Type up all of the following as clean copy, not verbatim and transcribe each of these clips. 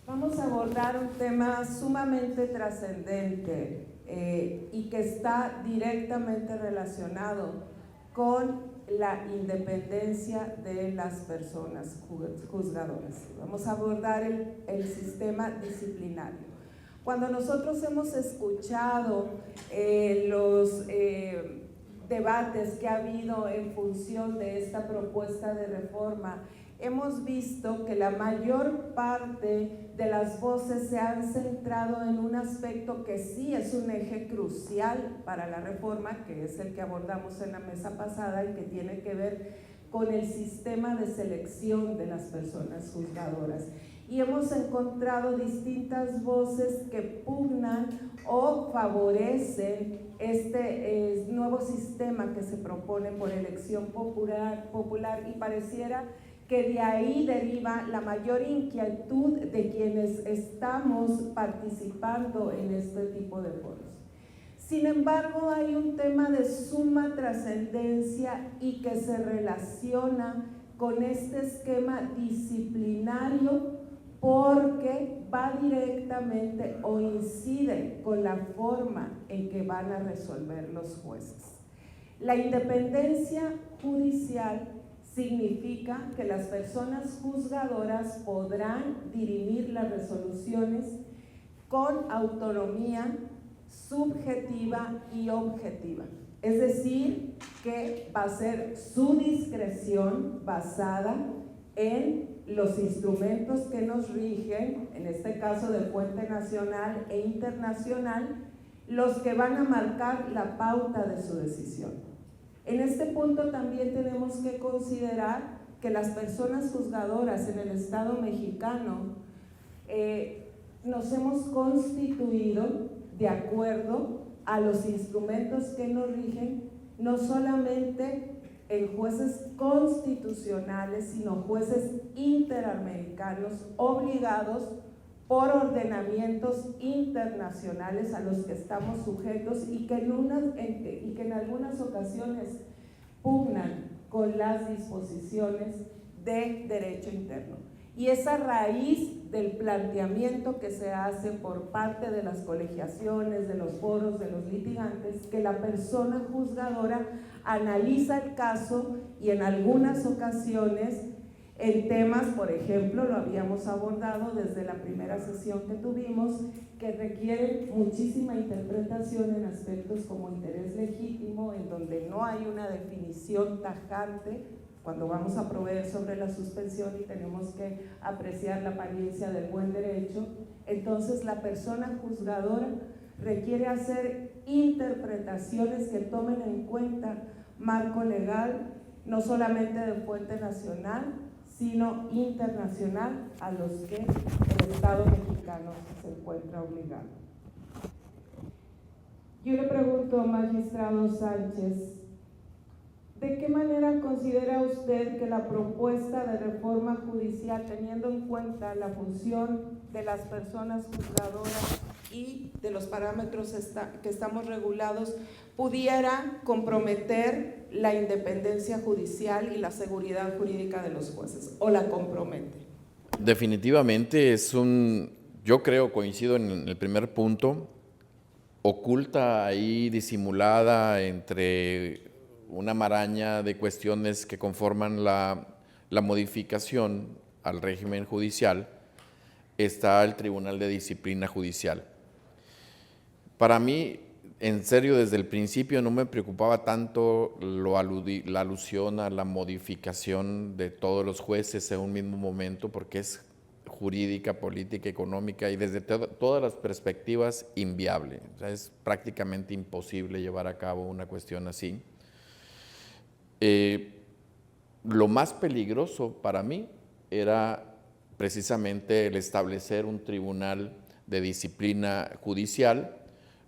Vamos a abordar un tema sumamente trascendente y que está directamente relacionado con la independencia de las personas juzgadoras. Vamos a abordar el sistema disciplinario. Cuando nosotros hemos escuchado los debates que ha habido en función de esta propuesta de reforma, hemos visto que la mayor parte de las voces se han centrado en un aspecto que sí es un eje crucial para la reforma, que es el que abordamos en la mesa pasada y que tiene que ver con el sistema de selección de las personas juzgadoras. Y hemos encontrado distintas voces que pugnan o favorecen este nuevo sistema que se propone por elección popular y pareciera que de ahí deriva la mayor inquietud de quienes estamos participando en este tipo de foros. Sin embargo, hay un tema de suma trascendencia y que se relaciona con este esquema disciplinario porque va directamente o incide con la forma en que van a resolver los jueces. La independencia judicial significa que las personas juzgadoras podrán dirimir las resoluciones con autonomía subjetiva y objetiva. Es decir, que va a ser su discreción basada en los instrumentos que nos rigen, en este caso de fuente nacional e internacional, los que van a marcar la pauta de su decisión. En este punto también tenemos que considerar que las personas juzgadoras en el Estado mexicano nos hemos constituido de acuerdo a los instrumentos que nos rigen, no solamente en jueces constitucionales, sino jueces interamericanos obligados por ordenamientos internacionales a los que estamos sujetos y que en algunas ocasiones pugnan con las disposiciones de derecho interno. Y es a raíz del planteamiento que se hace por parte de las colegiaciones, de los foros, de los litigantes, que la persona juzgadora analiza el caso y en algunas ocasiones en temas, por ejemplo, lo habíamos abordado desde la primera sesión que tuvimos, que requieren muchísima interpretación en aspectos como interés legítimo, en donde no hay una definición tajante cuando vamos a proveer sobre la suspensión y tenemos que apreciar la apariencia del buen derecho. Entonces la persona juzgadora requiere hacer interpretaciones que tomen en cuenta marco legal, no solamente de fuente nacional, sino internacional, a los que el Estado mexicano se encuentra obligado. Yo le pregunto, magistrado Sánchez, ¿de qué manera considera usted que la propuesta de reforma judicial, teniendo en cuenta la función de las personas juzgadoras y de los parámetros que estamos regulados, pudiera comprometer la independencia judicial y la seguridad jurídica de los jueces, o la compromete? Definitivamente yo creo, coincido en el primer punto, oculta ahí, disimulada entre una maraña de cuestiones que conforman la modificación al régimen judicial, está el Tribunal de Disciplina Judicial. Para mí, en serio, desde el principio no me preocupaba tanto la alusión a la modificación de todos los jueces en un mismo momento, porque es jurídica, política, económica y desde todas las perspectivas inviable. O sea, es prácticamente imposible llevar a cabo una cuestión así. Lo más peligroso para mí era precisamente el establecer un tribunal de disciplina judicial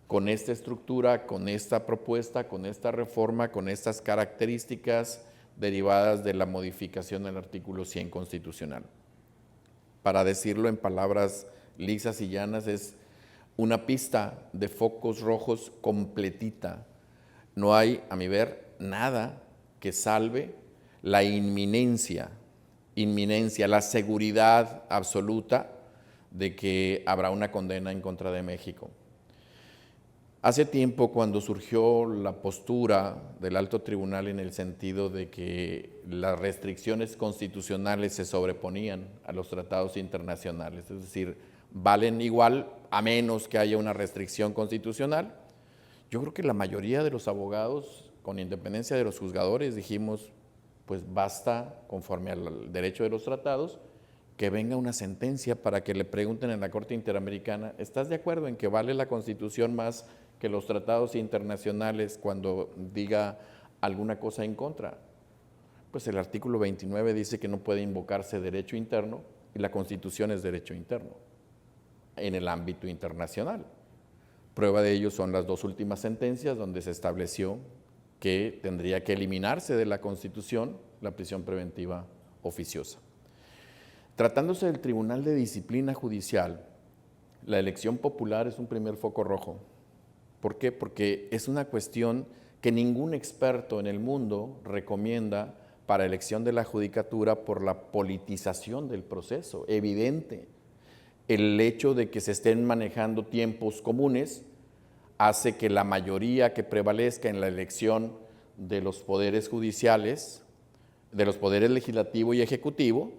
con esta estructura, con esta propuesta, con esta reforma, con estas características derivadas de la modificación del artículo 100 constitucional. Para decirlo en palabras lisas y llanas, es una pista de focos rojos completita. No hay, a mi ver, nada que salve la inminencia, la seguridad absoluta de que habrá una condena en contra de México. Hace tiempo, cuando surgió la postura del alto tribunal en el sentido de que las restricciones constitucionales se sobreponían a los tratados internacionales, es decir, valen igual a menos que haya una restricción constitucional, yo creo que la mayoría de los abogados, con independencia de los juzgadores, dijimos, pues basta, conforme al derecho de los tratados, que venga una sentencia para que le pregunten en la Corte Interamericana, ¿estás de acuerdo en que vale la Constitución más que los tratados internacionales cuando diga alguna cosa en contra? Pues el artículo 29 dice que no puede invocarse derecho interno y la Constitución es derecho interno en el ámbito internacional. Prueba de ello son las dos últimas sentencias donde se estableció que tendría que eliminarse de la Constitución la prisión preventiva oficiosa. Tratándose del Tribunal de Disciplina Judicial, la elección popular es un primer foco rojo. ¿Por qué? Porque es una cuestión que ningún experto en el mundo recomienda para elección de la judicatura por la politización del proceso, evidente. El hecho de que se estén manejando tiempos comunes hace que la mayoría que prevalezca en la elección de los poderes judiciales, de los poderes legislativo y ejecutivo,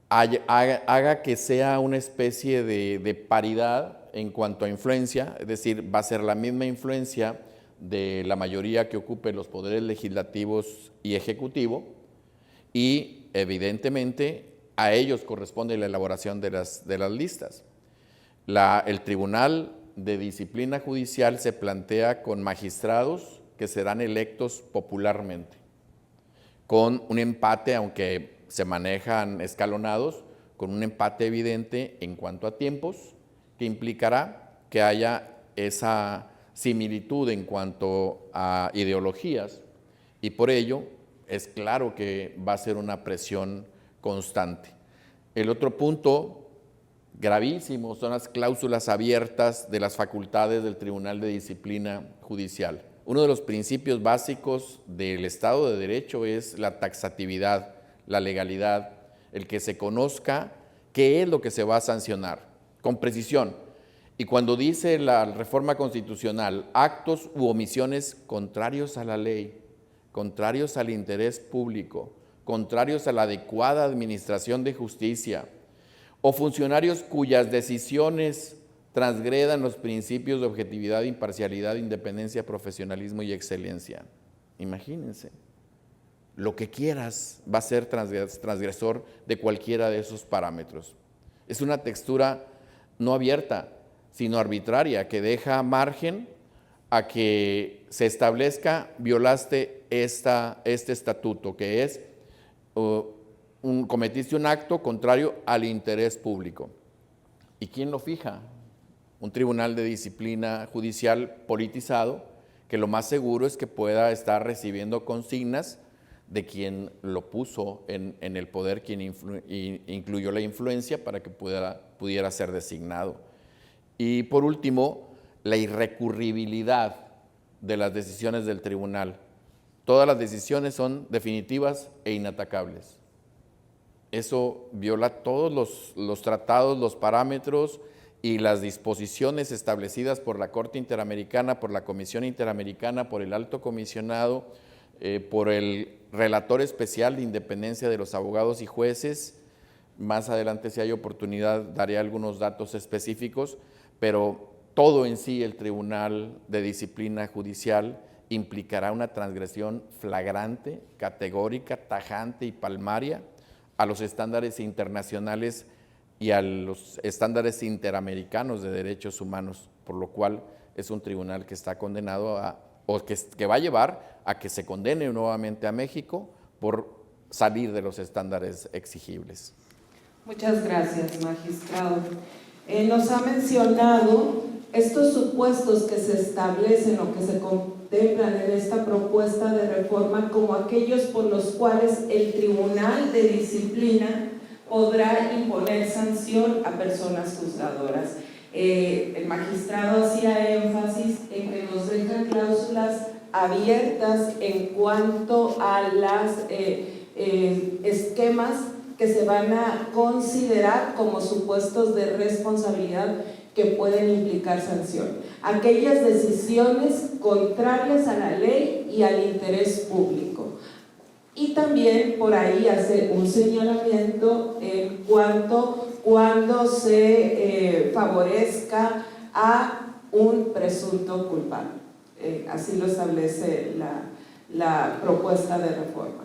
haga que sea una especie de paridad en cuanto a influencia, es decir, va a ser la misma influencia de la mayoría que ocupe los poderes legislativos y ejecutivo, y evidentemente a ellos corresponde la elaboración de las listas. El Tribunal de Disciplina Judicial se plantea con magistrados que serán electos popularmente, con un empate, aunque se manejan escalonados, con un empate evidente en cuanto a tiempos, que implicará que haya esa similitud en cuanto a ideologías, y por ello es claro que va a ser una presión constante. El otro punto gravísimo son las cláusulas abiertas de las facultades del Tribunal de Disciplina Judicial. Uno de los principios básicos del Estado de Derecho es la taxatividad, la legalidad, el que se conozca qué es lo que se va a sancionar, con precisión. Y cuando dice la reforma constitucional, actos u omisiones contrarios a la ley, contrarios al interés público, contrarios a la adecuada administración de justicia, o funcionarios cuyas decisiones transgredan los principios de objetividad, imparcialidad, independencia, profesionalismo y excelencia. Imagínense, lo que quieras va a ser transgresor de cualquiera de esos parámetros. Es una textura no abierta, sino arbitraria, que deja margen a que se establezca, violaste este estatuto, que es cometiste un acto contrario al interés público. ¿Y quién lo fija? Un tribunal de disciplina judicial politizado, que lo más seguro es que pueda estar recibiendo consignas de quien lo puso en el poder, quien incluyó la influencia para que pudiera ser designado. Y por último, la irrecurribilidad de las decisiones del tribunal. Todas las decisiones son definitivas e inatacables. Eso viola todos los tratados, los parámetros y las disposiciones establecidas por la Corte Interamericana, por la Comisión Interamericana, por el Alto Comisionado, por el Relator Especial de Independencia de los Abogados y Jueces. Más adelante, si hay oportunidad, daré algunos datos específicos, pero todo en sí el Tribunal de Disciplina Judicial implicará una transgresión flagrante, categórica, tajante y palmaria a los estándares internacionales y a los estándares interamericanos de derechos humanos, por lo cual es un tribunal que está condenado que va a llevar a que se condene nuevamente a México por salir de los estándares exigibles. Muchas gracias, magistrado. Nos ha mencionado estos supuestos que se establecen o que se contemplan en esta propuesta de reforma como aquellos por los cuales el Tribunal de Disciplina podrá imponer sanción a personas juzgadoras. El magistrado hacía énfasis en que nos dejan cláusulas abiertas en cuanto a las esquemas que se van a considerar como supuestos de responsabilidad que pueden implicar sanción. Aquellas decisiones contrarias a la ley y al interés público. Y también por ahí hace un señalamiento en cuanto cuando se favorezca a un presunto culpable. Así lo establece la propuesta de reforma.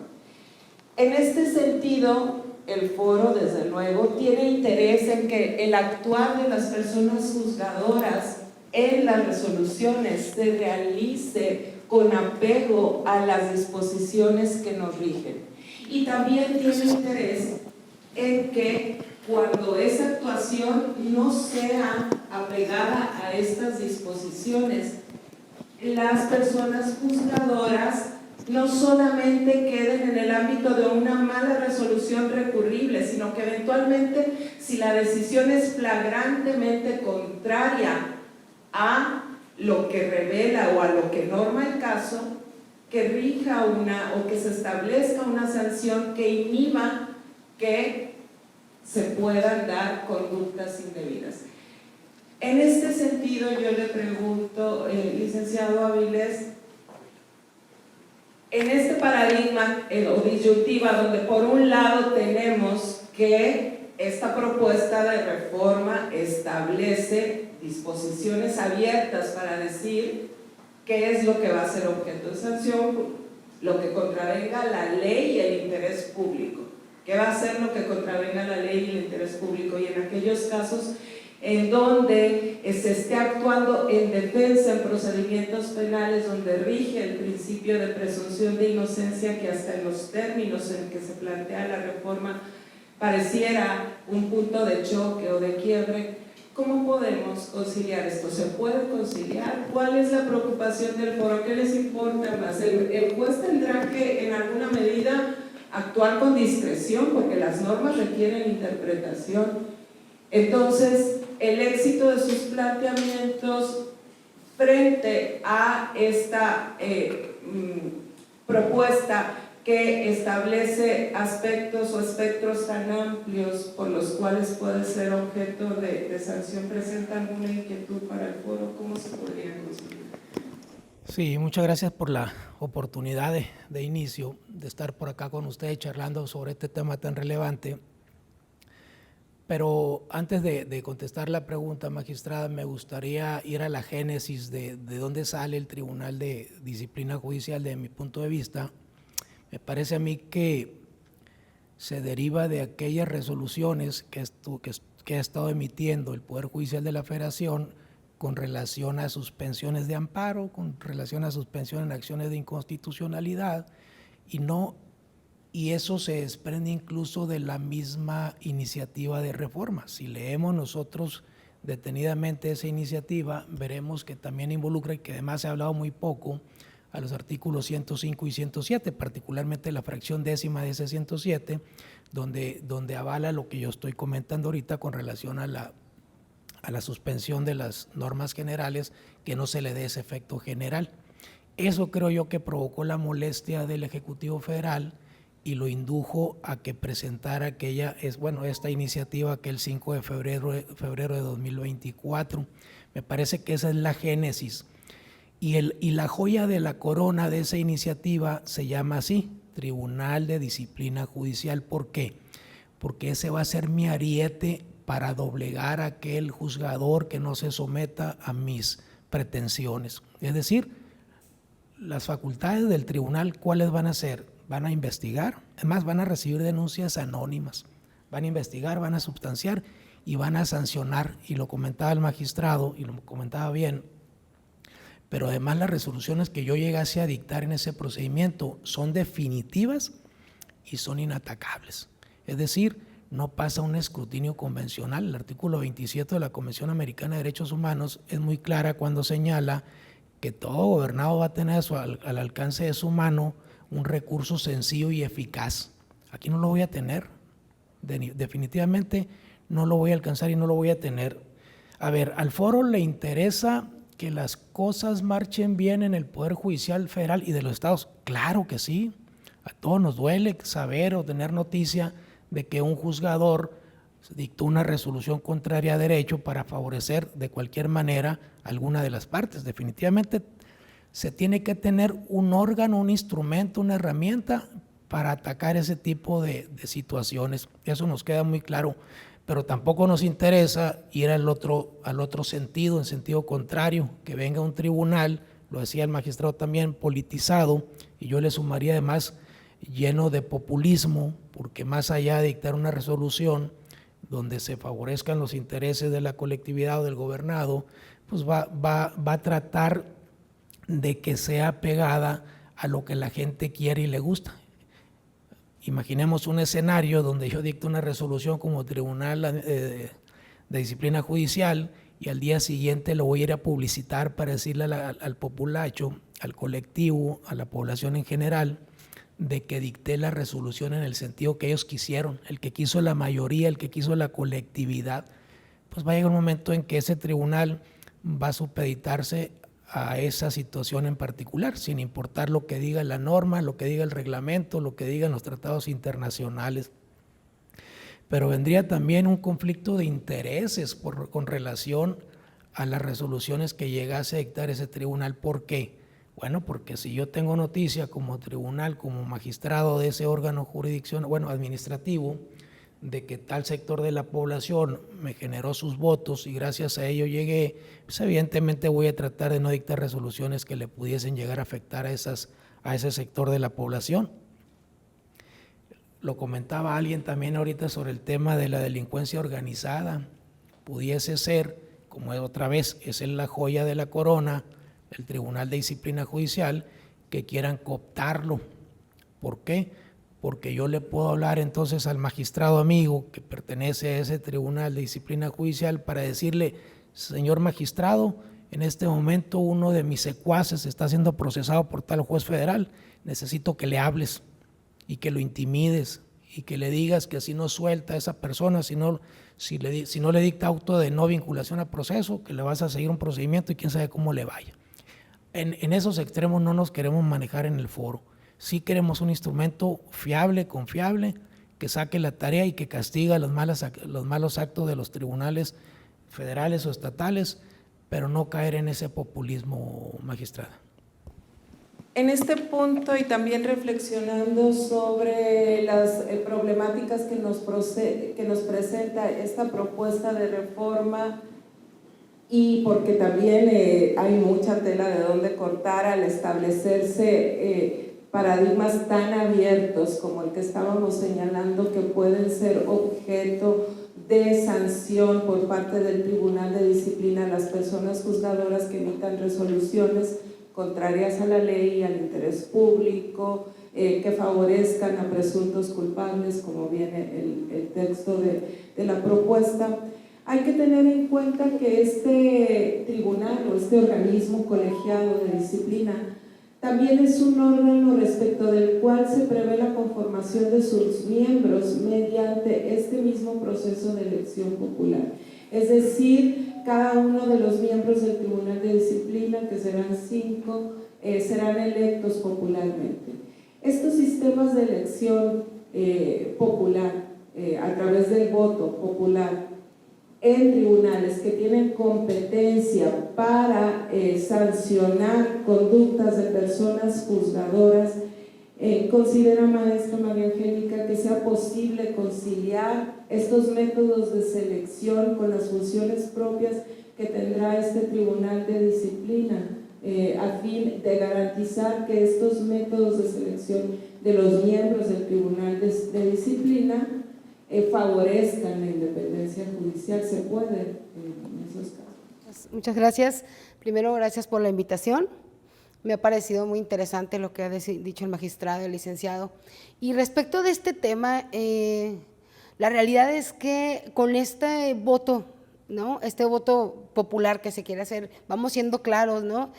En este sentido, el foro, desde luego, tiene interés en que el actuar de las personas juzgadoras en las resoluciones se realice con apego a las disposiciones que nos rigen. Y también tiene interés en que cuando esa actuación no sea apegada a estas disposiciones, las personas juzgadoras no solamente queden en el ámbito de una mala resolución recurrible, sino que eventualmente, si la decisión es flagrantemente contraria a lo que revela o a lo que norma el caso, que rija o que se establezca una sanción que inhiba que se puedan dar conductas indebidas. En este sentido, yo le pregunto, licenciado Avilés, en este paradigma o disyuntiva donde por un lado tenemos que esta propuesta de reforma establece disposiciones abiertas para decir qué es lo que va a ser objeto de sanción, lo que contravenga la ley y el interés público. ¿Qué va a ser lo que contravenga la ley y el interés público? Y en aquellos casos en donde se esté actuando en defensa en procedimientos penales donde rige el principio de presunción de inocencia, que hasta en los términos en que se plantea la reforma pareciera un punto de choque o de quiebre. ¿Cómo podemos conciliar esto? ¿Se puede conciliar? ¿Cuál es la preocupación del foro? ¿Qué les importa más? El juez tendrá que en alguna medida actuar con discreción porque las normas requieren interpretación. Entonces, el éxito de sus planteamientos frente a esta propuesta que establece aspectos o espectros tan amplios por los cuales puede ser objeto de sanción, ¿presenta alguna inquietud para el foro? ¿Cómo se podría conseguir? Sí, muchas gracias por la oportunidad de inicio de estar por acá con ustedes charlando sobre este tema tan relevante. Pero antes de contestar la pregunta, magistrada, me gustaría ir a la génesis de dónde sale el Tribunal de Disciplina Judicial. De mi punto de vista, me parece a mí que se deriva de aquellas resoluciones que ha estado emitiendo el Poder Judicial de la Federación con relación a suspensiones de amparo, con relación a suspensión en acciones de inconstitucionalidad, y eso se desprende incluso de la misma iniciativa de reforma. Si leemos nosotros detenidamente esa iniciativa, veremos que también involucra, y que además se ha hablado muy poco, a los artículos 105 y 107, particularmente la fracción décima de ese 107, donde avala lo que yo estoy comentando ahorita con relación a la suspensión de las normas generales, que no se le dé ese efecto general. Eso creo yo que provocó la molestia del Ejecutivo Federal y lo indujo a que presentara esta iniciativa aquel 5 de febrero de 2024. Me parece que esa es la génesis. Y la joya de la corona de esa iniciativa se llama así, Tribunal de Disciplina Judicial. ¿Por qué? Porque ese va a ser mi ariete para doblegar a aquel juzgador que no se someta a mis pretensiones. Es decir, las facultades del tribunal, ¿cuáles van a ser? Van a investigar, además van a recibir denuncias anónimas, van a investigar, van a substanciar y van a sancionar, y lo comentaba el magistrado, y lo comentaba bien, pero además las resoluciones que yo llegase a dictar en ese procedimiento son definitivas y son inatacables. Es decir, no pasa un escrutinio convencional. El artículo 27 de la Convención Americana de Derechos Humanos es muy clara cuando señala que todo gobernado va a tener al alcance de su mano un recurso sencillo y eficaz. Aquí no lo voy a tener, definitivamente no lo voy a alcanzar y no lo voy a tener. A ver, al foro le interesa que las cosas marchen bien en el Poder Judicial Federal y de los estados. Claro que sí, a todos nos duele saber o tener noticia de que un juzgador dictó una resolución contraria a derecho para favorecer de cualquier manera alguna de las partes. Definitivamente se tiene que tener un órgano, un instrumento, una herramienta para atacar ese tipo de situaciones. Eso nos queda muy claro, pero tampoco nos interesa ir al otro sentido, en sentido contrario, que venga un tribunal, lo decía el magistrado también, politizado, y yo le sumaría además lleno de populismo, porque más allá de dictar una resolución donde se favorezcan los intereses de la colectividad o del gobernado, pues va a tratar de que sea pegada a lo que la gente quiere y le gusta. Imaginemos un escenario donde yo dicto una resolución como tribunal de disciplina judicial y al día siguiente lo voy a ir a publicitar para decirle al populacho, al colectivo, a la población en general, de que dicté la resolución en el sentido que ellos quisieron, el que quiso la mayoría, el que quiso la colectividad. Pues va a llegar un momento en que ese tribunal va a supeditarse a esa situación en particular, sin importar lo que diga la norma, lo que diga el reglamento, lo que digan los tratados internacionales. Pero vendría también un conflicto de intereses con relación a las resoluciones que llegase a dictar ese tribunal. ¿Por qué? Bueno, porque si yo tengo noticia como tribunal, como magistrado de ese órgano jurisdiccional, bueno, administrativo, de que tal sector de la población me generó sus votos y gracias a ello llegué, pues evidentemente voy a tratar de no dictar resoluciones que le pudiesen llegar a afectar a ese sector de la población. Lo comentaba alguien también ahorita sobre el tema de la delincuencia organizada. Pudiese ser, como otra vez es la joya de la corona, el Tribunal de Disciplina Judicial, que quieran cooptarlo. ¿Por qué? Porque yo le puedo hablar entonces al magistrado amigo que pertenece a ese Tribunal de Disciplina Judicial para decirle, señor magistrado, en este momento uno de mis secuaces está siendo procesado por tal juez federal, necesito que le hables y que lo intimides y que le digas que si no suelta a esa persona, si no le dicta auto de no vinculación a proceso, que le vas a seguir un procedimiento y quién sabe cómo le vaya. En esos extremos no nos queremos manejar en el foro. Sí queremos un instrumento fiable, confiable, que saque la tarea y que castiga los malos actos de los tribunales federales o estatales, pero no caer en ese populismo, magistrada. En este punto y también reflexionando sobre las problemáticas que nos presenta esta propuesta de reforma, y porque también hay mucha tela de dónde cortar al establecerse paradigmas tan abiertos como el que estábamos señalando, que pueden ser objeto de sanción por parte del Tribunal de Disciplina a las personas juzgadoras que emitan resoluciones contrarias a la ley y al interés público, que favorezcan a presuntos culpables, como viene el texto de la propuesta. Hay que tener en cuenta que este tribunal o este organismo colegiado de disciplina también es un órgano respecto del cual se prevé la conformación de sus miembros mediante este mismo proceso de elección popular. Es decir, cada uno de los miembros del Tribunal de Disciplina, que serán 5, serán electos popularmente. Estos sistemas de elección popular, a través del voto popular, en tribunales que tienen competencia para sancionar conductas de personas juzgadoras, considera, maestra María Angélica, que sea posible conciliar estos métodos de selección con las funciones propias que tendrá este Tribunal de Disciplina, a fin de garantizar que estos métodos de selección de los miembros del Tribunal de Disciplina favorezcan la independencia judicial. ¿Se puede en esos casos? Muchas gracias. Primero, gracias por la invitación. Me ha parecido muy interesante lo que ha dicho el magistrado, el licenciado. Y respecto de este tema, la realidad es que con este voto, ¿no?, este voto popular que se quiere hacer, vamos siendo claros, ¿no?,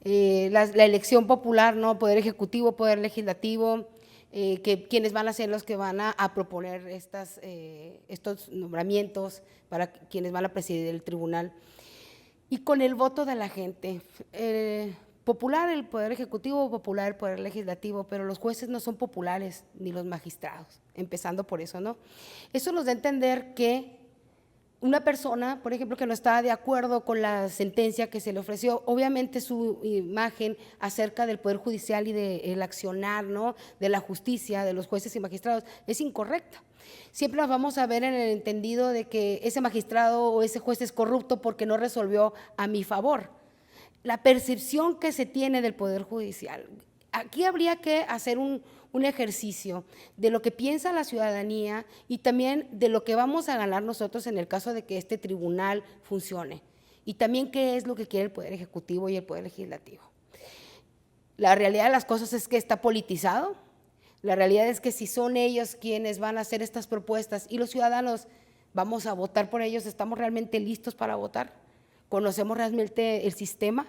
la elección popular, ¿no?, poder ejecutivo, poder legislativo, que quienes van a ser los que van a proponer estos nombramientos para quienes van a presidir el tribunal, y con el voto de la gente. popular el Poder Ejecutivo, popular el Poder Legislativo, pero los jueces no son populares, ni los magistrados, empezando por eso, ¿no? Eso nos da a entender que una persona, por ejemplo, que no está de acuerdo con la sentencia que se le ofreció, obviamente su imagen acerca del Poder Judicial y del accionar, ¿no?, de la justicia, de los jueces y magistrados, es incorrecta. Siempre nos vamos a ver en el entendido de que ese magistrado o ese juez es corrupto porque no resolvió a mi favor. La percepción que se tiene del Poder Judicial. Aquí habría que hacer un ejercicio de lo que piensa la ciudadanía y también de lo que vamos a ganar nosotros en el caso de que este tribunal funcione. Y también qué es lo que quiere el Poder Ejecutivo y el Poder Legislativo. La realidad de las cosas es que está politizado. La realidad es que si son ellos quienes van a hacer estas propuestas y los ciudadanos vamos a votar por ellos, ¿estamos realmente listos para votar? ¿Conocemos realmente el sistema?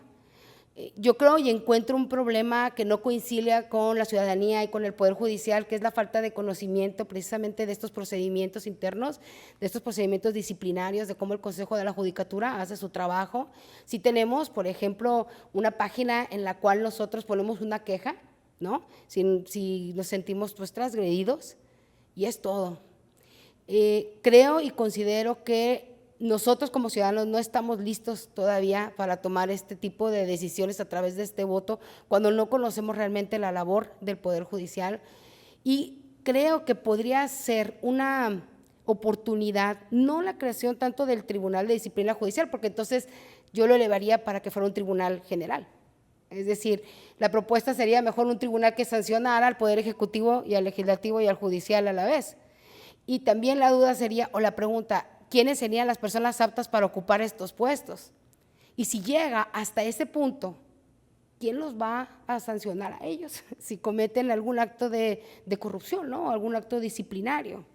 Yo creo y encuentro un problema que no coincide con la ciudadanía y con el Poder Judicial, que es la falta de conocimiento precisamente de estos procedimientos internos, de estos procedimientos disciplinarios, de cómo el Consejo de la Judicatura hace su trabajo. Si tenemos, por ejemplo, una página en la cual nosotros ponemos una queja, ¿no?, si nos sentimos pues transgredidos, y es todo. Creo y considero que nosotros como ciudadanos no estamos listos todavía para tomar este tipo de decisiones a través de este voto cuando no conocemos realmente la labor del Poder Judicial, y creo que podría ser una oportunidad, no la creación tanto del Tribunal de Disciplina Judicial, porque entonces yo lo elevaría para que fuera un tribunal general. Es decir, la propuesta sería mejor un tribunal que sancionara al Poder Ejecutivo y al Legislativo y al Judicial a la vez. Y también la duda sería, o la pregunta, ¿quiénes serían las personas aptas para ocupar estos puestos? Y si llega hasta ese punto, ¿quién los va a sancionar a ellos si cometen algún acto de corrupción, ¿no?, algún acto disciplinario?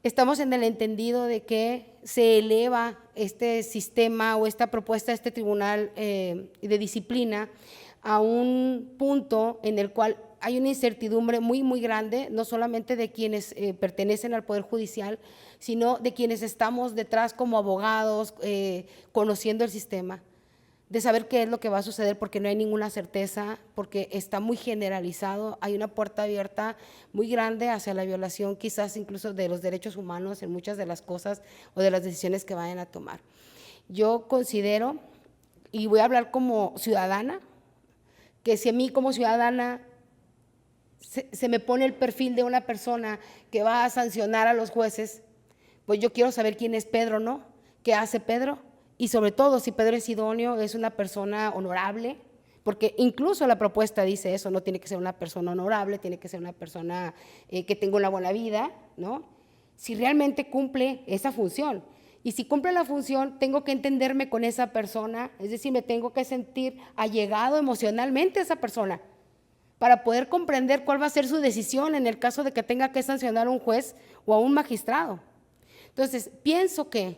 Estamos en el entendido de que se eleva este sistema o esta propuesta, este tribunal de disciplina, a un punto en el cual hay una incertidumbre muy, muy grande, no solamente de quienes pertenecen al Poder Judicial, sino de quienes estamos detrás como abogados, conociendo el sistema, de saber qué es lo que va a suceder, porque no hay ninguna certeza, porque está muy generalizado, hay una puerta abierta muy grande hacia la violación quizás incluso de los derechos humanos en muchas de las cosas o de las decisiones que vayan a tomar. Yo considero, y voy a hablar como ciudadana, que si a mí como ciudadana se me pone el perfil de una persona que va a sancionar a los jueces, pues yo quiero saber quién es Pedro, ¿no? ¿Qué hace Pedro? Y sobre todo, si Pedro es idóneo, es una persona honorable, porque incluso la propuesta dice eso, no tiene que ser una persona honorable, tiene que ser una persona que tenga una buena vida, ¿no? Si realmente cumple esa función. Y si cumple la función, tengo que entenderme con esa persona, es decir, me tengo que sentir allegado emocionalmente a esa persona para poder comprender cuál va a ser su decisión en el caso de que tenga que sancionar a un juez o a un magistrado. Entonces, pienso que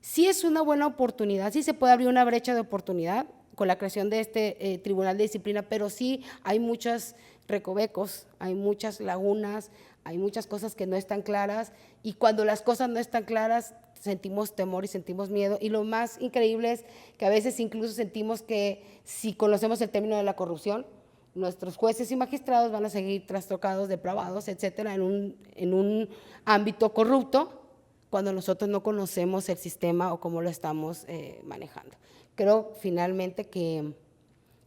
sí es una buena oportunidad, sí se puede abrir una brecha de oportunidad con la creación de este Tribunal de Disciplina, pero sí hay muchos recovecos, hay muchas lagunas, hay muchas cosas que no están claras, y cuando las cosas no están claras sentimos temor y sentimos miedo, y lo más increíble es que a veces incluso sentimos que si conocemos el término de la corrupción, nuestros jueces y magistrados van a seguir trastocados, depravados, etcétera, en un ámbito corrupto, cuando nosotros no conocemos el sistema o cómo lo estamos manejando. Creo finalmente que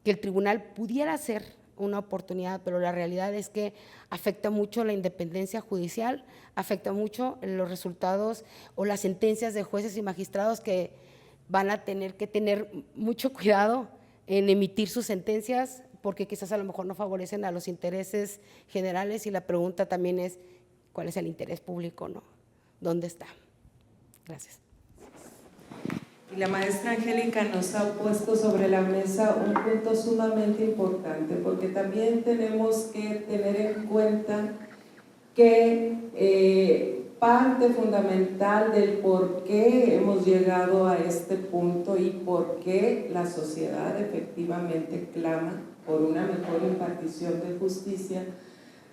el tribunal pudiera ser una oportunidad, pero la realidad es que afecta mucho la independencia judicial, afecta mucho los resultados o las sentencias de jueces y magistrados, que van a tener que tener mucho cuidado en emitir sus sentencias, porque quizás a lo mejor no favorecen a los intereses generales, y la pregunta también es, ¿cuál es el interés público, no? ¿Dónde está? Gracias. Y la maestra Angélica nos ha puesto sobre la mesa un punto sumamente importante, porque también tenemos que tener en cuenta que parte fundamental del por qué hemos llegado a este punto y por qué la sociedad efectivamente clama por una mejor impartición de justicia,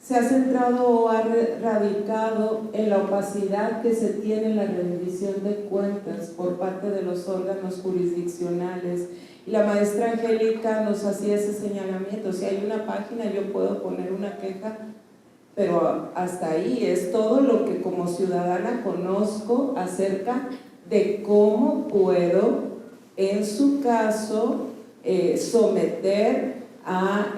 se ha centrado o ha radicado en la opacidad que se tiene en la rendición de cuentas por parte de los órganos jurisdiccionales Y la maestra Angélica nos hacía ese señalamiento: si hay una página yo puedo poner una queja, pero hasta ahí es todo lo que como ciudadana conozco acerca de cómo puedo, en su caso, someter a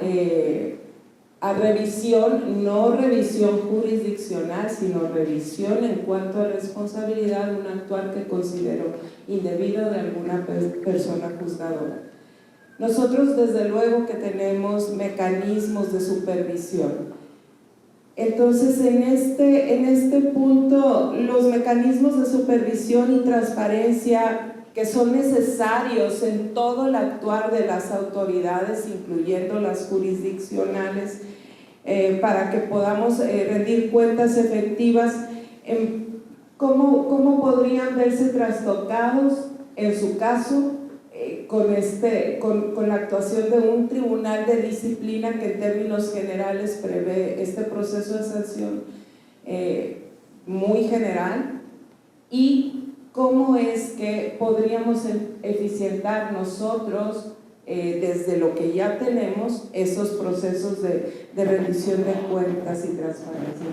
revisión, no revisión jurisdiccional, sino revisión en cuanto a responsabilidad de un actuar que considero indebido de alguna persona juzgadora. Nosotros desde luego que tenemos mecanismos de supervisión. Entonces, en este punto, los mecanismos de supervisión y transparencia que son necesarios en todo el actuar de las autoridades, incluyendo las jurisdiccionales, para que podamos rendir cuentas efectivas, ¿cómo podrían verse trastocados, en su caso, con la actuación de un tribunal de disciplina que en términos generales prevé este proceso de sanción muy general? Y ¿cómo es que podríamos eficientar nosotros, desde lo que ya tenemos, esos procesos de rendición de cuentas y transparencia?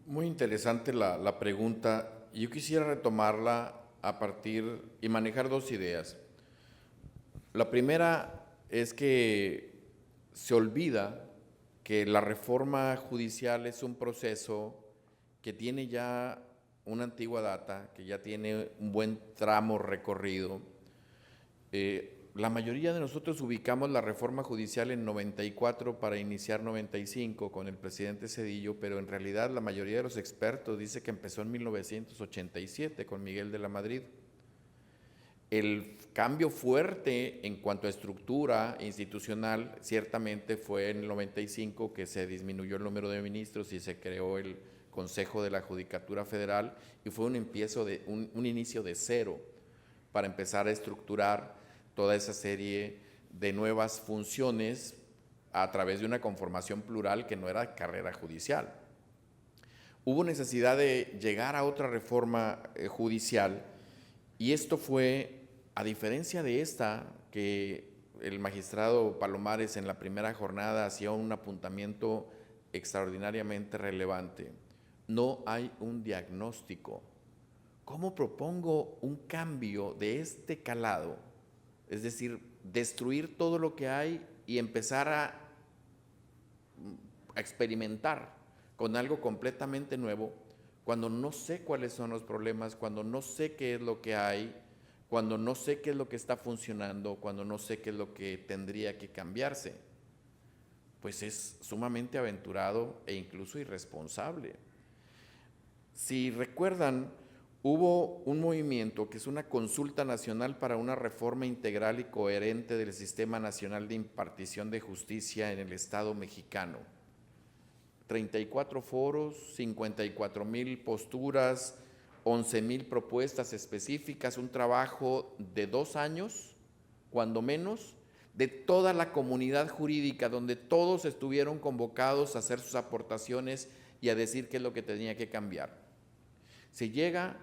Muy interesante la pregunta. Yo quisiera retomarla a partir y manejar dos ideas. La primera es que se olvida que la reforma judicial es un proceso que tiene ya una antigua data, que ya tiene un buen tramo recorrido. La mayoría de nosotros ubicamos la reforma judicial en 94 para iniciar 95 con el presidente Zedillo, pero en realidad la mayoría de los expertos dice que empezó en 1987 con Miguel de la Madrid. El cambio fuerte en cuanto a estructura institucional ciertamente fue en el 95, que se disminuyó el número de ministros y se creó el Consejo de la Judicatura Federal, y fue un inicio de cero para empezar a estructurar toda esa serie de nuevas funciones a través de una conformación plural que no era carrera judicial. Hubo necesidad de llegar a otra reforma judicial, y esto fue, a diferencia de esta, que el magistrado Palomares en la primera jornada hacía un apuntamiento extraordinariamente relevante. No hay un diagnóstico. ¿Cómo propongo un cambio de este calado? Es decir, destruir todo lo que hay y empezar a experimentar con algo completamente nuevo, cuando no sé cuáles son los problemas, cuando no sé qué es lo que hay, cuando no sé qué es lo que está funcionando, cuando no sé qué es lo que tendría que cambiarse. Pues es sumamente aventurado e incluso irresponsable. Si recuerdan, hubo un movimiento que es una consulta nacional para una reforma integral y coherente del Sistema Nacional de Impartición de Justicia en el Estado mexicano. 34 foros, 54,000 posturas, 11,000 propuestas específicas, un trabajo de 2 años, cuando menos, de toda la comunidad jurídica, donde todos estuvieron convocados a hacer sus aportaciones y a decir qué es lo que tenía que cambiar. Se llega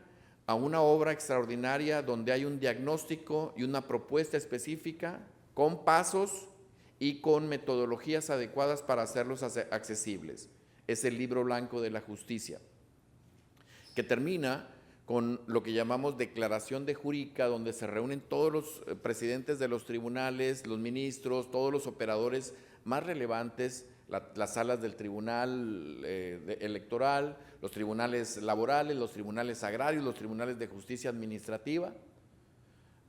a una obra extraordinaria donde hay un diagnóstico y una propuesta específica con pasos y con metodologías adecuadas para hacerlos accesibles. Es el Libro Blanco de la Justicia, que termina con lo que llamamos declaración de jurídica, donde se reúnen todos los presidentes de los tribunales, los ministros, todos los operadores más relevantes, las salas del tribunal electoral, los tribunales laborales, los tribunales agrarios, los tribunales de justicia administrativa,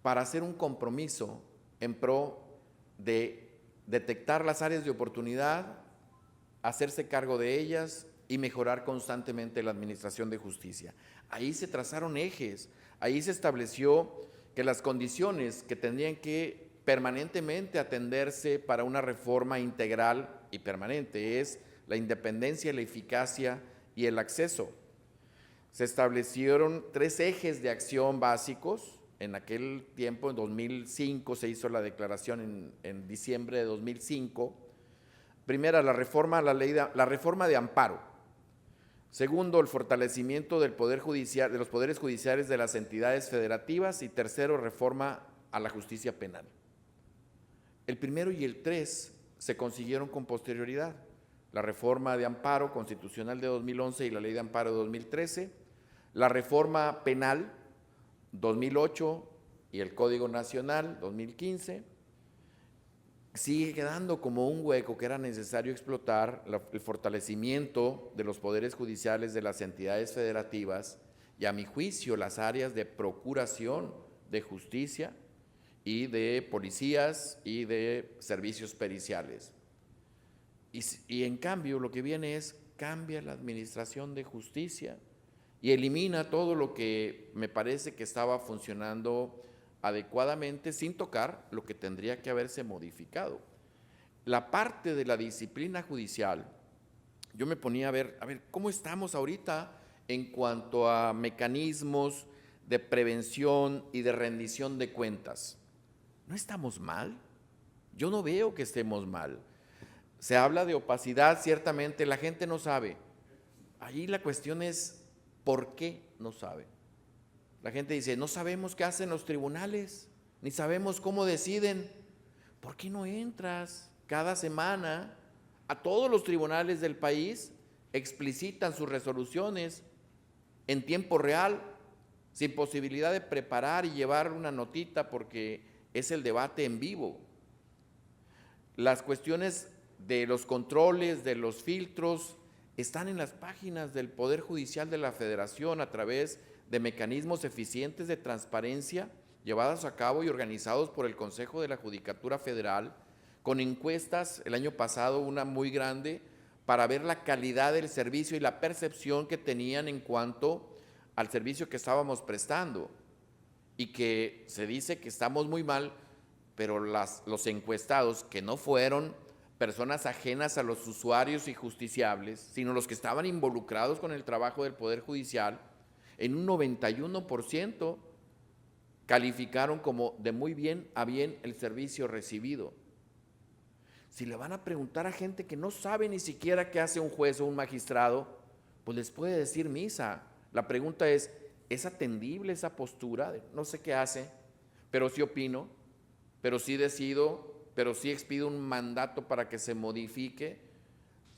para hacer un compromiso en pro de detectar las áreas de oportunidad, hacerse cargo de ellas y mejorar constantemente la administración de justicia. Ahí se trazaron ejes, ahí se estableció que las condiciones que tendrían que permanentemente atenderse para una reforma integral y permanente es la independencia, la eficacia y el acceso. Se establecieron 3 ejes de acción básicos. En aquel tiempo, en 2005, se hizo la declaración en diciembre de 2005. Primera, la reforma de amparo. Segundo, el fortalecimiento del poder judicial, de los poderes judiciales de las entidades federativas. Y tercero, reforma a la justicia penal. El primero y el 3 se consiguieron con posterioridad. La reforma de amparo constitucional de 2011 y la ley de amparo de 2013, la reforma penal 2008 y el Código Nacional 2015, sigue quedando como un hueco que era necesario explotar el fortalecimiento de los poderes judiciales de las entidades federativas y, a mi juicio, las áreas de procuración de justicia y de policías y de servicios periciales. Y en cambio lo que viene es cambia la administración de justicia y elimina todo lo que me parece que estaba funcionando adecuadamente sin tocar lo que tendría que haberse modificado. La parte de la disciplina judicial, yo me ponía a ver cómo estamos ahorita en cuanto a mecanismos de prevención y de rendición de cuentas. ¿No estamos mal? Yo no veo que estemos mal. Se habla de opacidad, ciertamente la gente no sabe. Ahí la cuestión es, ¿por qué no sabe? La gente dice, no sabemos qué hacen los tribunales, ni sabemos cómo deciden. ¿Por qué no entras cada semana a todos los tribunales del país? Explicitan sus resoluciones en tiempo real, sin posibilidad de preparar y llevar una notita porque es el debate en vivo. Las cuestiones de los controles, de los filtros, están en las páginas del Poder Judicial de la Federación a través de mecanismos eficientes de transparencia llevados a cabo y organizados por el Consejo de la Judicatura Federal, con encuestas, el año pasado una muy grande, para ver la calidad del servicio y la percepción que tenían en cuanto al servicio que estábamos prestando, y que se dice que estamos muy mal, pero los encuestados, que no fueron personas ajenas a los usuarios y justiciables, sino los que estaban involucrados con el trabajo del Poder Judicial, en un 91% calificaron como de muy bien a bien el servicio recibido. Si le van a preguntar a gente que no sabe ni siquiera qué hace un juez o un magistrado, pues les puede decir misa. La pregunta es atendible esa postura? No sé qué hace, pero sí opino, pero sí decido, pero sí expido un mandato para que se modifique.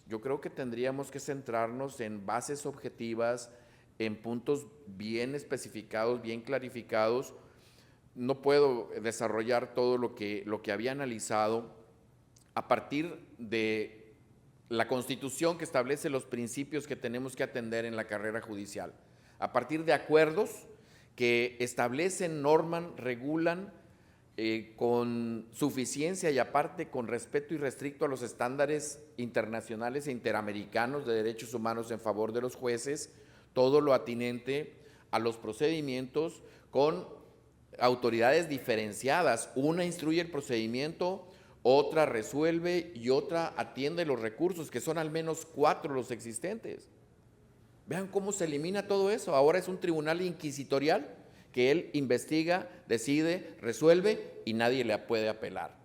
Yo creo que tendríamos que centrarnos en bases objetivas, en puntos bien especificados, bien clarificados. No puedo desarrollar todo lo que había analizado a partir de la Constitución, que establece los principios que tenemos que atender en la carrera judicial, a partir de acuerdos que establecen, norman, regulan con suficiencia y aparte con respeto irrestricto a los estándares internacionales e interamericanos de derechos humanos en favor de los jueces, todo lo atinente a los procedimientos con autoridades diferenciadas. Una instruye el procedimiento, otra resuelve y otra atiende los recursos, que son al menos 4 los existentes. Vean cómo se elimina todo eso. Ahora es un tribunal inquisitorial que él investiga, decide, resuelve y nadie le puede apelar.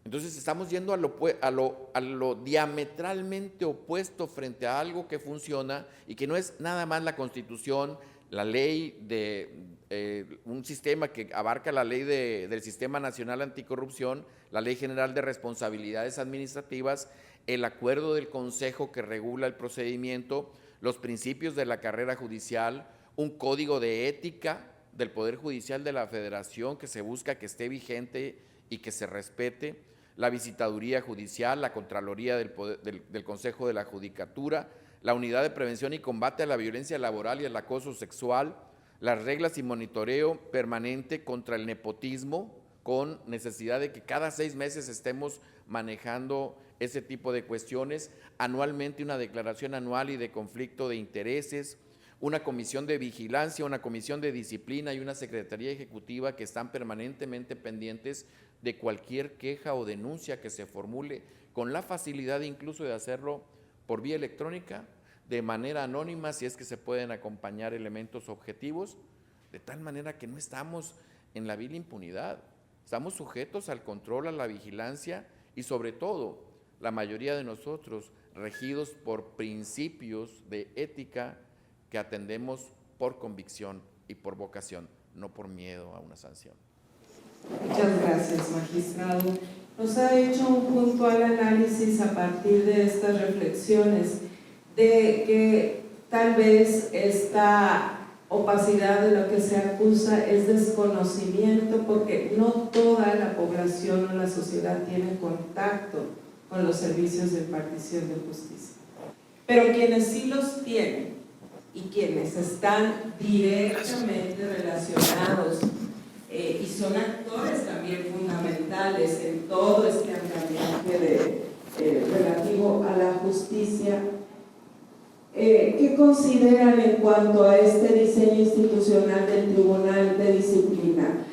Entonces estamos yendo a lo diametralmente opuesto frente a algo que funciona y que no es nada más la Constitución, la ley de un sistema que abarca la ley del Sistema Nacional Anticorrupción, la Ley General de Responsabilidades Administrativas, el acuerdo del Consejo que regula el procedimiento, los principios de la carrera judicial, un código de ética del Poder Judicial de la Federación que se busca que esté vigente y que se respete, la visitaduría judicial, la Contraloría del Consejo de la Judicatura, la Unidad de Prevención y Combate a la Violencia Laboral y el Acoso Sexual, las reglas y monitoreo permanente contra el nepotismo, con necesidad de que cada 6 meses estemos manejando ese tipo de cuestiones, anualmente una declaración anual y de conflicto de intereses, una comisión de vigilancia, una comisión de disciplina y una secretaría ejecutiva que están permanentemente pendientes de cualquier queja o denuncia que se formule, con la facilidad incluso de hacerlo por vía electrónica, de manera anónima, si es que se pueden acompañar elementos objetivos, de tal manera que no estamos en la vil impunidad, estamos sujetos al control, a la vigilancia y sobre todo, la mayoría de nosotros regidos por principios de ética que atendemos por convicción y por vocación, no por miedo a una sanción. Muchas gracias, magistrado. Nos ha hecho un puntual análisis a partir de estas reflexiones de que tal vez esta opacidad de lo que se acusa es desconocimiento, porque no toda la población o la sociedad tiene contacto con los servicios de impartición de justicia. Pero quienes sí los tienen y quienes están directamente relacionados y son actores también fundamentales en todo este andamiaje relativo a la justicia, ¿qué consideran en cuanto a este diseño institucional del Tribunal de Disciplina?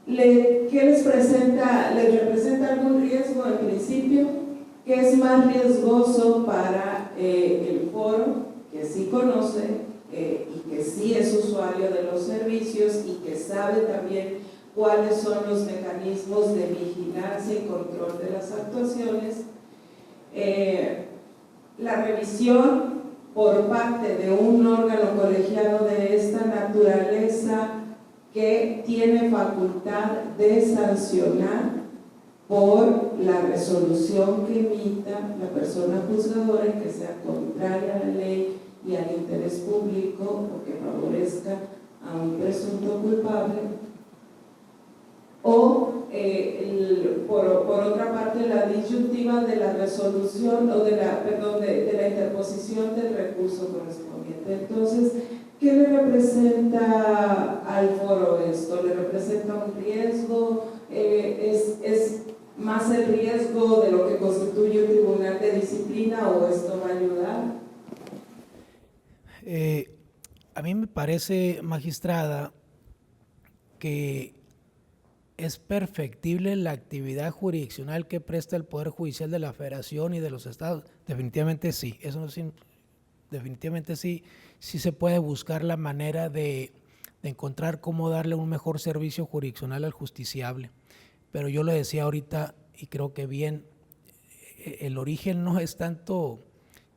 ¿Qué les presenta? ¿Les representa algún riesgo en principio? ¿Qué es más riesgoso para el foro, que sí conoce y que sí es usuario de los servicios y que sabe también cuáles son los mecanismos de vigilancia y control de las actuaciones? La revisión por parte de un órgano colegiado de esta naturaleza que tiene facultad de sancionar por la resolución que emita la persona juzgadora y que sea contraria a la ley y al interés público o que favorezca a un presunto culpable, o por otra parte la disyuntiva de la resolución o de la interposición del recurso correspondiente. Entonces, ¿qué le representa al foro esto? ¿Le representa un riesgo? ¿Es más el riesgo de lo que constituye un tribunal de disciplina o esto va a ayudar? A mí me parece, magistrada, que es perfectible la actividad jurisdiccional que presta el Poder Judicial de la Federación y de los estados. Definitivamente sí, eso definitivamente sí se puede buscar la manera de encontrar cómo darle un mejor servicio jurisdiccional al justiciable. Pero yo lo decía ahorita y creo que bien, el origen no es tanto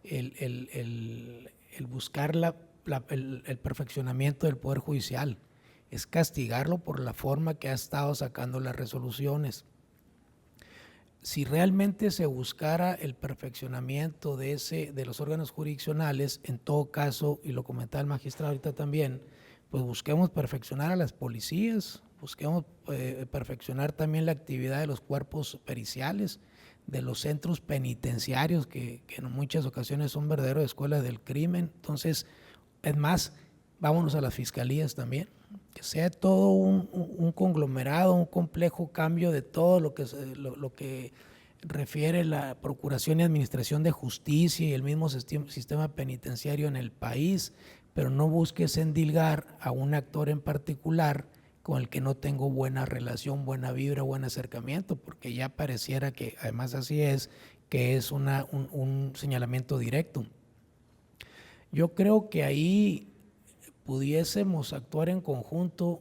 el buscar el perfeccionamiento del Poder Judicial, es castigarlo por la forma que ha estado sacando las resoluciones. Si realmente se buscara el perfeccionamiento de los órganos jurisdiccionales, en todo caso, y lo comentaba el magistrado ahorita también, pues busquemos perfeccionar a las policías, busquemos perfeccionar también la actividad de los cuerpos periciales, de los centros penitenciarios, que en muchas ocasiones son verdaderas escuelas del crimen. Entonces, es más, vámonos a las fiscalías también, que sea todo un conglomerado, un complejo cambio de todo lo que refiere la Procuración y Administración de Justicia y el mismo sistema penitenciario en el país, pero no busques endilgar a un actor en particular con el que no tengo buena relación, buena vibra, buen acercamiento, porque ya pareciera que, además así es, que es un señalamiento directo. Yo creo que ahí pudiésemos actuar en conjunto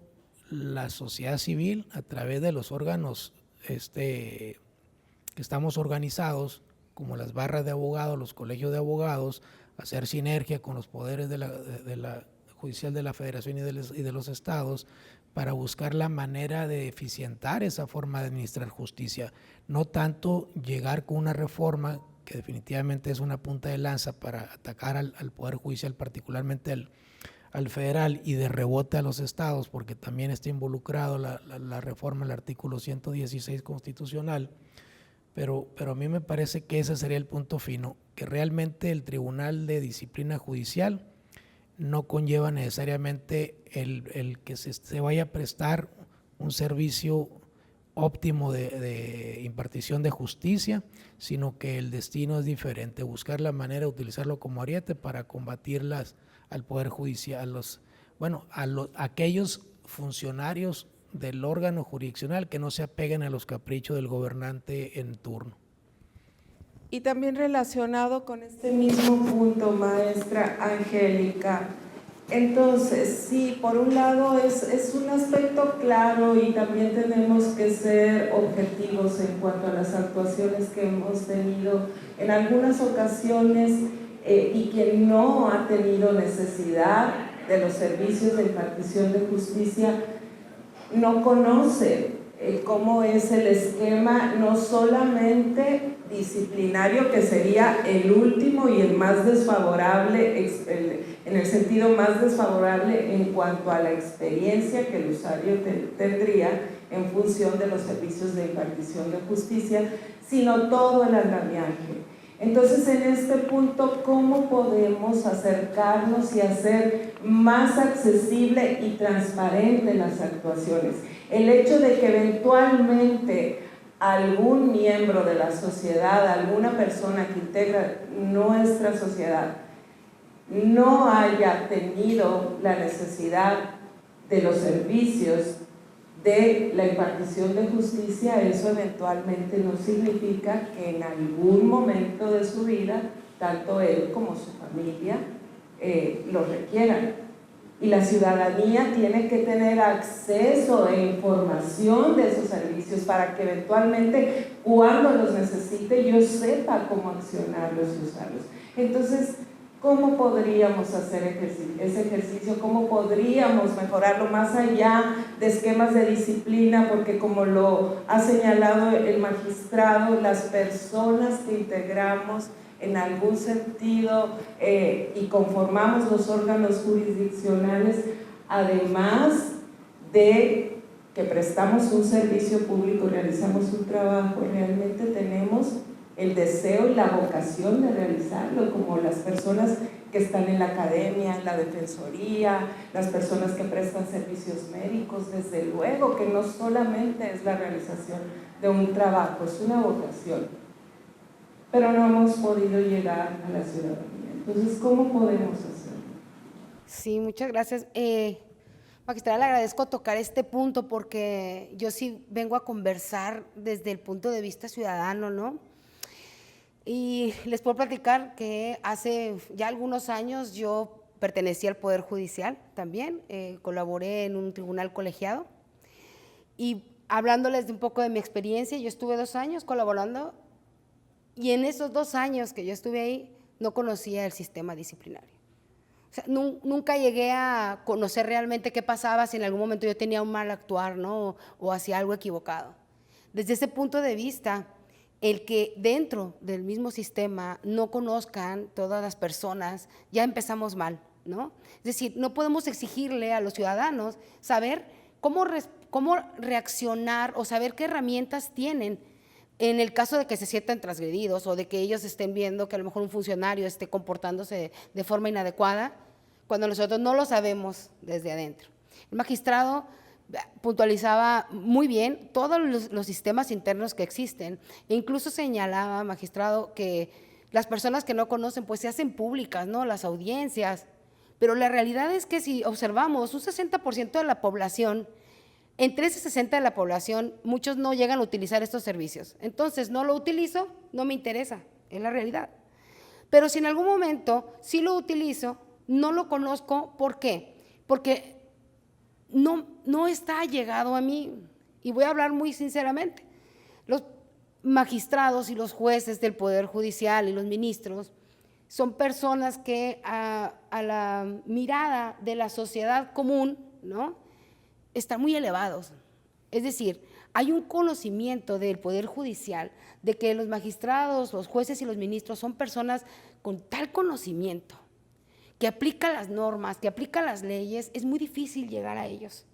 la sociedad civil a través de los órganos que estamos organizados, como las barras de abogados, los colegios de abogados, hacer sinergia con los poderes de la judicial de la Federación y de los estados para buscar la manera de eficientar esa forma de administrar justicia, no tanto llegar con una reforma que definitivamente es una punta de lanza para atacar al Poder Judicial, particularmente al federal, y de rebote a los estados, porque también está involucrado la reforma del artículo 116 constitucional, pero a mí me parece que ese sería el punto fino, que realmente el Tribunal de Disciplina Judicial no conlleva necesariamente el que se vaya a prestar un servicio óptimo de impartición de justicia, sino que el destino es diferente, buscar la manera de utilizarlo como ariete para combatir al Poder Judicial, a aquellos funcionarios del órgano jurisdiccional que no se apeguen a los caprichos del gobernante en turno. Y también relacionado con este mismo punto, maestra Angélica, entonces, sí, por un lado es un aspecto claro y también tenemos que ser objetivos en cuanto a las actuaciones que hemos tenido en algunas ocasiones y quien no ha tenido necesidad de los servicios de impartición de justicia no conoce cómo es el esquema, no solamente disciplinario, que sería el último y el más desfavorable, en el sentido más desfavorable en cuanto a la experiencia que el usuario tendría en función de los servicios de impartición de justicia, sino todo el andamiaje. Entonces, en este punto, ¿cómo podemos acercarnos y hacer más accesible y transparente las actuaciones? El hecho de que eventualmente algún miembro de la sociedad, alguna persona que integra nuestra sociedad, no haya tenido la necesidad de los servicios de la impartición de justicia, eso eventualmente no significa que en algún momento de su vida, tanto él como su familia lo requieran. Y la ciudadanía tiene que tener acceso e información de esos servicios para que eventualmente, cuando los necesite, yo sepa cómo accionarlos y usarlos. Entonces, ¿cómo podríamos hacer ese ejercicio? ¿Cómo podríamos mejorarlo más allá de esquemas de disciplina? Porque como lo ha señalado el magistrado, las personas que integramos en algún sentido y conformamos los órganos jurisdiccionales, además de que prestamos un servicio público, realizamos un trabajo, realmente tenemos el deseo y la vocación de realizarlo, como las personas que están en la academia, en la defensoría, las personas que prestan servicios médicos, desde luego que no solamente es la realización de un trabajo, es una vocación, pero no hemos podido llegar a la ciudadanía. Entonces, ¿cómo podemos hacerlo? Sí, muchas gracias. Magistrada, le agradezco tocar este punto porque yo sí vengo a conversar desde el punto de vista ciudadano, ¿no? Y les puedo platicar que hace ya algunos años yo pertenecía al Poder Judicial también, colaboré en un tribunal colegiado y hablándoles de un poco de mi experiencia, yo estuve 2 años colaborando y en esos 2 años que yo estuve ahí no conocía el sistema disciplinario. O sea, nunca llegué a conocer realmente qué pasaba si en algún momento yo tenía un mal actuar, ¿no? o hacía algo equivocado. Desde ese punto de vista, el que dentro del mismo sistema no conozcan todas las personas, ya empezamos mal, ¿no? Es decir, no podemos exigirle a los ciudadanos saber cómo reaccionar o saber qué herramientas tienen en el caso de que se sientan transgredidos o de que ellos estén viendo que a lo mejor un funcionario esté comportándose de forma inadecuada, cuando nosotros no lo sabemos desde adentro. El magistrado puntualizaba muy bien todos los sistemas internos que existen e incluso señalaba, magistrado, que las personas que no conocen pues se hacen públicas, ¿no? Las audiencias, pero la realidad es que si observamos un 60% de la población, entre ese 60% de la población, muchos no llegan a utilizar estos servicios. Entonces, no lo utilizo, no me interesa, es la realidad. Pero si en algún momento sí lo utilizo, no lo conozco, ¿por qué? Porque no está llegado a mí, y voy a hablar muy sinceramente. Los magistrados y los jueces del Poder Judicial y los ministros son personas que a la mirada de la sociedad común, ¿no?, están muy elevados. Es decir, hay un conocimiento del Poder Judicial de que los magistrados, los jueces y los ministros son personas con tal conocimiento que aplica las normas, que aplica las leyes, es muy difícil llegar a ellos,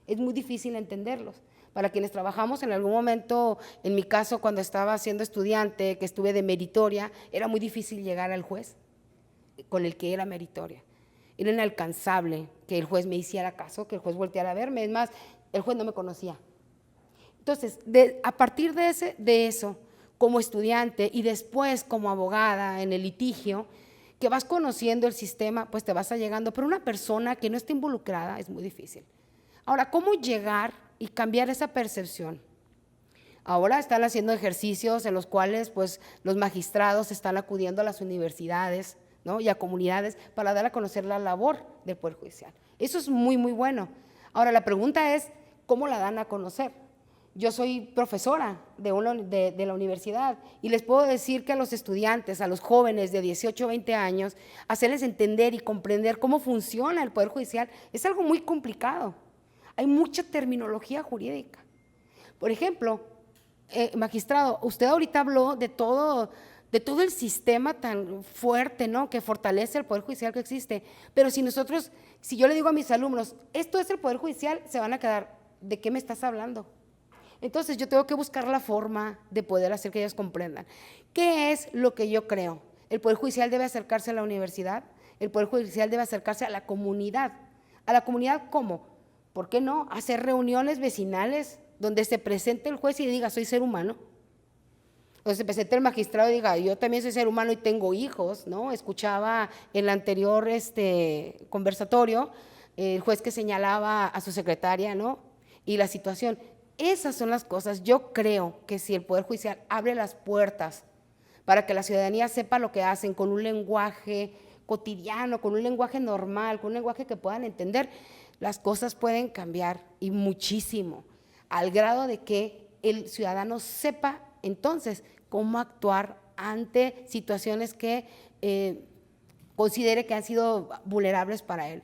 es muy difícil entenderlos. Para quienes trabajamos en algún momento, en mi caso cuando estaba siendo estudiante, que estuve de meritoria, era muy difícil llegar al juez con el que era meritoria. Era inalcanzable que el juez me hiciera caso, que el juez volteara a verme, es más, el juez no me conocía. Entonces, a partir de eso, como estudiante y después como abogada en el litigio, que vas conociendo el sistema, pues te vas allegando, pero una persona que no está involucrada es muy difícil. Ahora, ¿cómo llegar y cambiar esa percepción? Ahora están haciendo ejercicios en los cuales pues, los magistrados están acudiendo a las universidades, ¿no?, y a comunidades para dar a conocer la labor del Poder Judicial. Eso es muy, muy bueno. Ahora, la pregunta es, ¿cómo la dan a conocer? Yo soy profesora de la universidad y les puedo decir que a los estudiantes, a los jóvenes de 18 o 20 años, hacerles entender y comprender cómo funciona el Poder Judicial es algo muy complicado. Hay mucha terminología jurídica. Por ejemplo, magistrado, usted ahorita habló de todo el sistema tan fuerte, ¿no?, que fortalece el Poder Judicial que existe, pero si yo le digo a mis alumnos, esto es el Poder Judicial, se van a quedar, ¿de qué me estás hablando? Entonces yo tengo que buscar la forma de poder hacer que ellos comprendan. ¿Qué es lo que yo creo? El Poder Judicial debe acercarse a la universidad, el Poder Judicial debe acercarse a la comunidad. ¿A la comunidad cómo? ¿Por qué no? Hacer reuniones vecinales donde se presente el juez y diga, soy ser humano. Donde se presente el magistrado y diga, yo también soy ser humano y tengo hijos, ¿no? Escuchaba en el anterior conversatorio el juez que señalaba a su secretaria, ¿no?, y la situación. Esas son las cosas. Yo creo que si el Poder Judicial abre las puertas para que la ciudadanía sepa lo que hacen con un lenguaje cotidiano, con un lenguaje normal, con un lenguaje que puedan entender, las cosas pueden cambiar y muchísimo, al grado de que el ciudadano sepa entonces cómo actuar ante situaciones que considere que han sido vulnerables para él.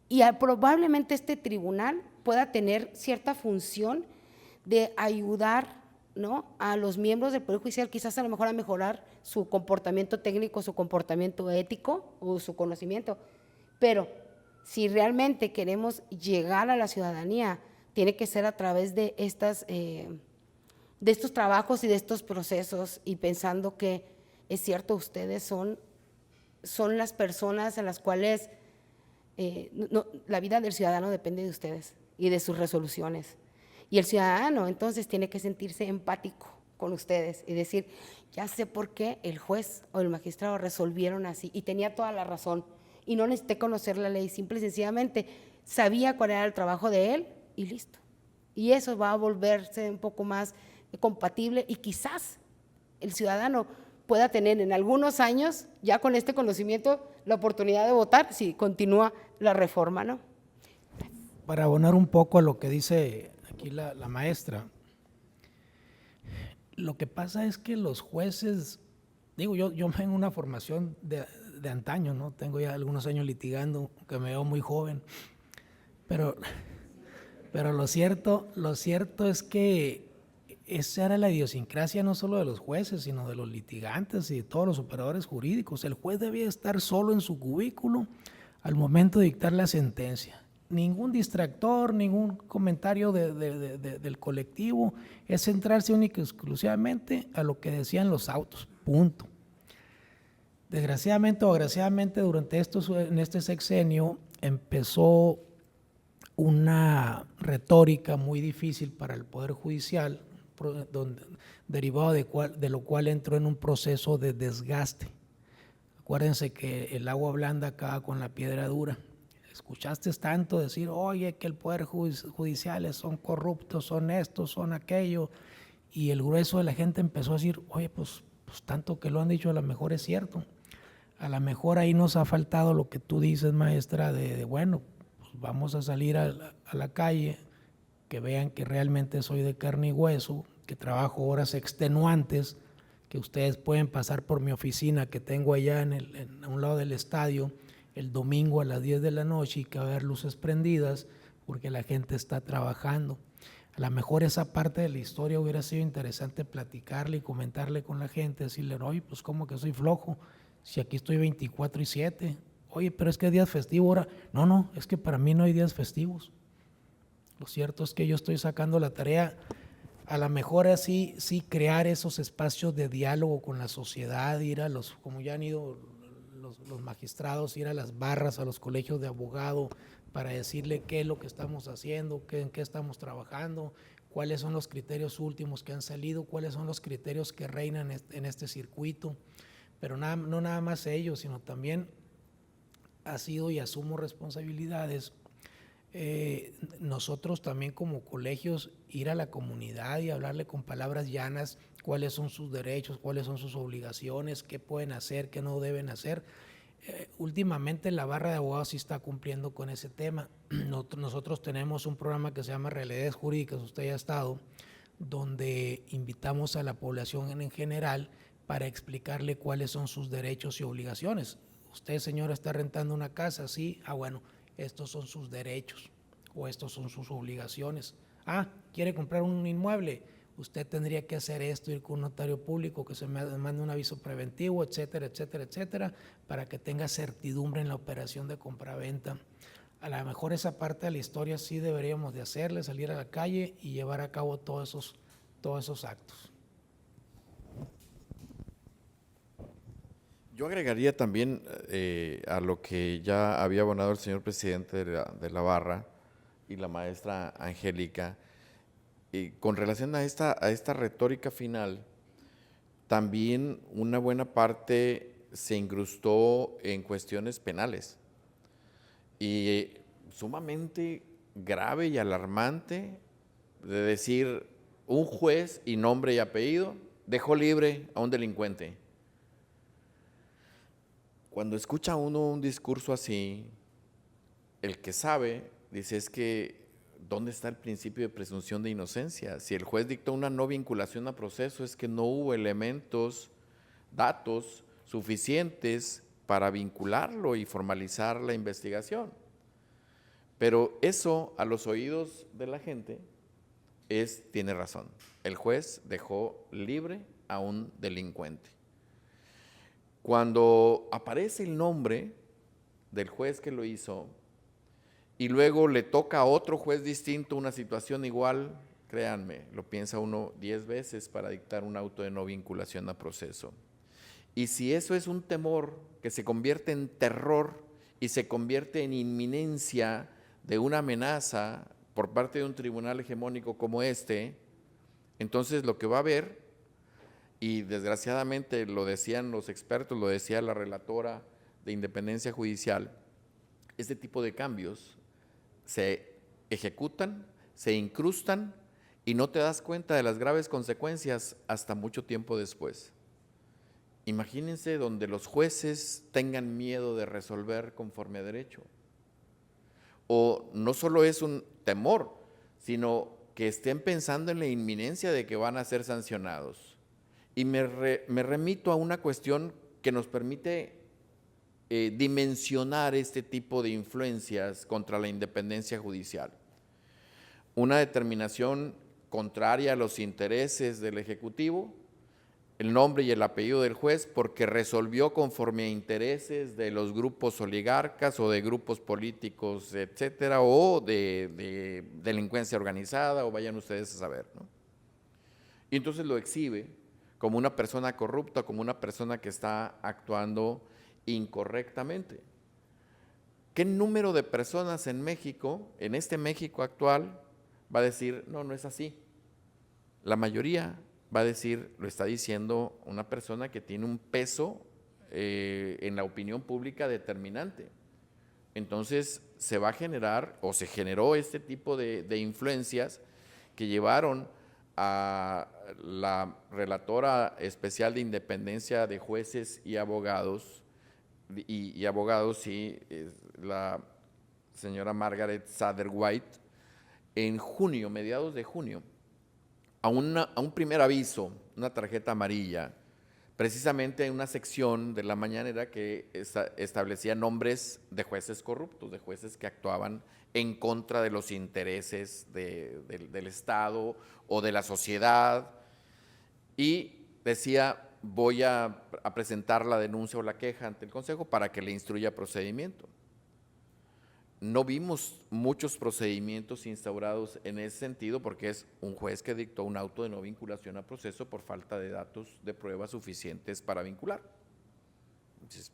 Y probablemente este tribunal pueda tener cierta función de ayudar, ¿no?, a los miembros del Poder Judicial, quizás a lo mejor a mejorar su comportamiento técnico, su comportamiento ético o su conocimiento. Pero si realmente queremos llegar a la ciudadanía, tiene que ser a través de estos trabajos y de estos procesos, y pensando que es cierto, ustedes son las personas en las cuales la vida del ciudadano depende de ustedes y de sus resoluciones. Y el ciudadano entonces tiene que sentirse empático con ustedes y decir, ya sé por qué el juez o el magistrado resolvieron así y tenía toda la razón y no necesité conocer la ley, simple y sencillamente sabía cuál era el trabajo de él y listo. Y eso va a volverse un poco más compatible y quizás el ciudadano pueda tener en algunos años, ya con este conocimiento, la oportunidad de votar si continúa la reforma, ¿no? Para abonar un poco a lo que dice aquí la maestra, lo que pasa es que los jueces, digo, yo tengo una formación de antaño, ¿no? Tengo ya algunos años litigando, que me veo muy joven, pero lo cierto es que esa era la idiosincrasia no solo de los jueces, sino de los litigantes y de todos los operadores jurídicos. El juez debía estar solo en su cubículo al momento de dictar la sentencia. Ningún distractor, ningún comentario del colectivo, es centrarse única y exclusivamente a lo que decían los autos, punto. Desgraciadamente o agraciadamente en este sexenio empezó una retórica muy difícil para el Poder Judicial, derivado de lo cual entró en un proceso de desgaste. Acuérdense que el agua blanda acaba con la piedra dura. Escuchaste tanto decir, oye, que el Poder Judicial son corruptos, son esto, son aquello, y el grueso de la gente empezó a decir, oye, pues tanto que lo han dicho, a lo mejor es cierto. A lo mejor ahí nos ha faltado lo que tú dices, maestra, bueno, pues vamos a salir a la calle, que vean que realmente soy de carne y hueso, que trabajo horas extenuantes, que ustedes pueden pasar por mi oficina que tengo allá a un lado del estadio el domingo a las 10 de la noche y que va a haber luces prendidas porque la gente está trabajando. A lo mejor esa parte de la historia hubiera sido interesante platicarle y comentarle con la gente, decirle, oye, pues ¿cómo que soy flojo? Si aquí estoy 24/7. Oye, pero es que es día festivo ahora. No, es que para mí no hay días festivos. Lo cierto es que yo estoy sacando la tarea, a lo mejor así, sí crear esos espacios de diálogo con la sociedad, ir a como ya han ido los magistrados, ir a las barras, a los colegios de abogado, para decirle qué es lo que estamos haciendo, en qué estamos trabajando, cuáles son los criterios últimos que han salido, cuáles son los criterios que reinan en este circuito. Pero no nada más ellos, sino también ha sido, y asumo responsabilidades, nosotros también como colegios ir a la comunidad y hablarle con palabras llanas cuáles son sus derechos, cuáles son sus obligaciones, qué pueden hacer, qué no deben hacer. Últimamente la barra de abogados sí está cumpliendo con ese tema. Nosotros tenemos un programa que se llama Realidades Jurídicas, usted ya ha estado, donde invitamos a la población en general para explicarle cuáles son sus derechos y obligaciones. Usted, señora, está rentando una casa, sí, bueno, estos son sus derechos. o estos son sus obligaciones. Quiere comprar un inmueble, usted tendría que hacer esto, ir con un notario público, que se me mande un aviso preventivo, etcétera, etcétera, etcétera, para que tenga certidumbre en la operación de compraventa. A lo mejor esa parte de la historia sí deberíamos de hacerle, salir a la calle y llevar a cabo todos esos actos. Yo agregaría también a lo que ya había abonado el señor presidente de la Barra y la maestra Angélica, con relación a esta retórica final, también una buena parte se incrustó en cuestiones penales. Y sumamente grave y alarmante de decir, un juez y nombre y apellido dejó libre a un delincuente. Cuando escucha uno un discurso así, el que sabe dice, es que ¿dónde está el principio de presunción de inocencia? Si el juez dictó una no vinculación a proceso, es que no hubo elementos, datos suficientes para vincularlo y formalizar la investigación. Pero eso, a los oídos de la gente, tiene razón. El juez dejó libre a un delincuente. Cuando aparece el nombre del juez que lo hizo y luego le toca a otro juez distinto una situación igual, créanme, lo piensa uno 10 veces para dictar un auto de no vinculación a proceso. Y si eso es un temor que se convierte en terror y se convierte en inminencia de una amenaza por parte de un tribunal hegemónico como entonces lo que va a haber, y desgraciadamente lo decían los expertos, lo decía la relatora de independencia judicial, este tipo de cambios se ejecutan, se incrustan y no te das cuenta de las graves consecuencias hasta mucho tiempo después. Imagínense donde los jueces tengan miedo de resolver conforme a derecho. O no solo es un temor, sino que estén pensando en la inminencia de que van a ser sancionados. Y me remito a una cuestión que nos permite dimensionar este tipo de influencias contra la independencia judicial. Una determinación contraria a los intereses del Ejecutivo, el nombre y el apellido del juez, porque resolvió conforme a intereses de los grupos oligarcas o de grupos políticos, etcétera, o de delincuencia organizada, o vayan ustedes a saber, ¿no? Y entonces lo exhibe como una persona corrupta, como una persona que está actuando incorrectamente. ¿Qué número de personas en México, en este México actual, va a decir, no, no es así? La mayoría va a decir, lo está diciendo una persona que tiene un peso en la opinión pública determinante. Entonces se va a generar, o se generó este tipo de influencias que llevaron a la relatora especial de independencia de jueces y abogados, la señora Margaret Satterwhite, en junio, mediados de junio, a un primer aviso, una tarjeta amarilla, precisamente en una sección de la mañanera que establecía nombres de jueces corruptos, de jueces que actuaban en contra de los intereses del Estado o de la sociedad, y decía, voy a presentar la denuncia o la queja ante el Consejo para que le instruya procedimiento. No vimos muchos procedimientos instaurados en ese sentido porque es un juez que dictó un auto de no vinculación a proceso por falta de datos de pruebas suficientes para vincular. Entonces,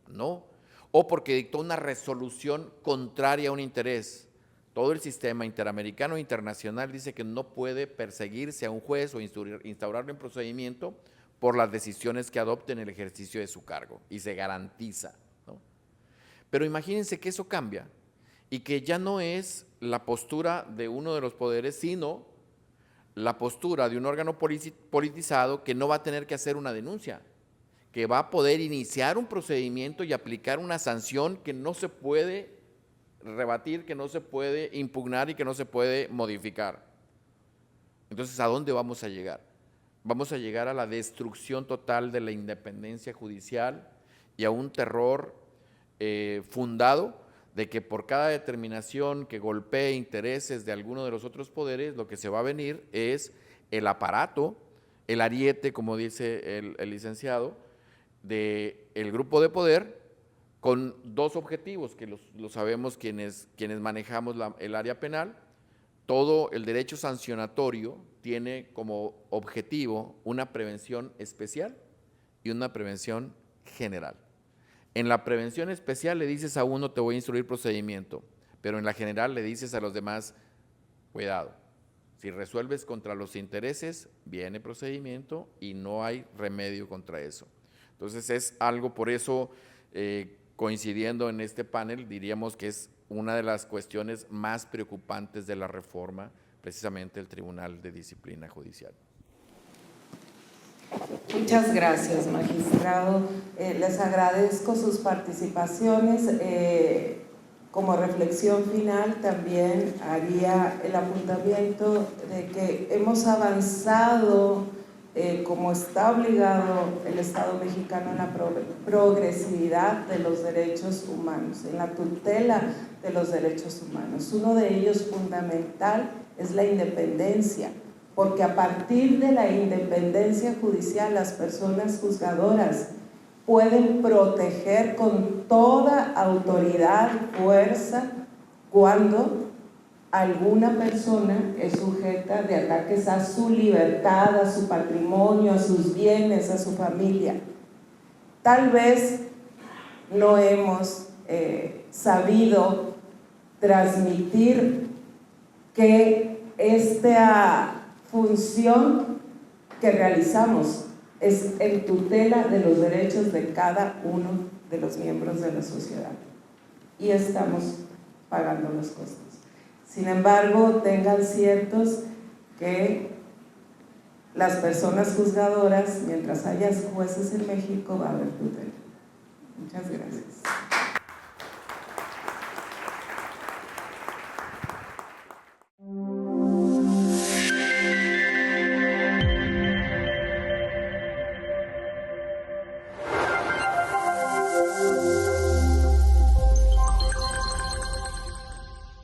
no. O porque dictó una resolución contraria a un interés. Todo el sistema interamericano e internacional dice que no puede perseguirse a un juez o instaurarle un procedimiento por las decisiones que adopte en el ejercicio de su cargo, y se garantiza, ¿no? Pero imagínense que eso cambia y que ya no es la postura de uno de los poderes, sino la postura de un órgano politizado que no va a tener que hacer una denuncia, que va a poder iniciar un procedimiento y aplicar una sanción que no se puede rebatir, que no se puede impugnar y que no se puede modificar. Entonces, ¿a dónde vamos a llegar? Vamos a llegar a la destrucción total de la independencia judicial y a un terror fundado de que por cada determinación que golpee intereses de alguno de los otros poderes, lo que se va a venir es el aparato, el ariete, como dice el licenciado, del grupo de poder, con dos objetivos, que lo sabemos quienes manejamos el área penal. Todo el derecho sancionatorio tiene como objetivo una prevención especial y una prevención general. En la prevención especial le dices a uno, te voy a instruir procedimiento, pero en la general le dices a los demás, cuidado, si resuelves contra los intereses, viene procedimiento y no hay remedio contra eso. Entonces es algo, por eso, coincidiendo en este panel, diríamos que es una de las cuestiones más preocupantes de la reforma, precisamente el Tribunal de Disciplina Judicial. Muchas gracias, magistrado. Les agradezco sus participaciones. Como reflexión final también haría el apuntamiento de que hemos avanzado como está obligado el Estado mexicano en la progresividad de los derechos humanos, en la tutela de los derechos humanos. Uno de ellos fundamental es la independencia, porque a partir de la independencia judicial las personas juzgadoras pueden proteger con toda autoridad, fuerza, cuando alguna persona es sujeta de ataques a su libertad, a su patrimonio, a sus bienes, a su familia. Tal vez no hemos sabido transmitir que esta función que realizamos es en tutela de los derechos de cada uno de los miembros de la sociedad. Y estamos pagando los costos. Sin embargo, tengan ciertos que las personas juzgadoras, mientras haya jueces en México, va a haber tutela. Muchas gracias.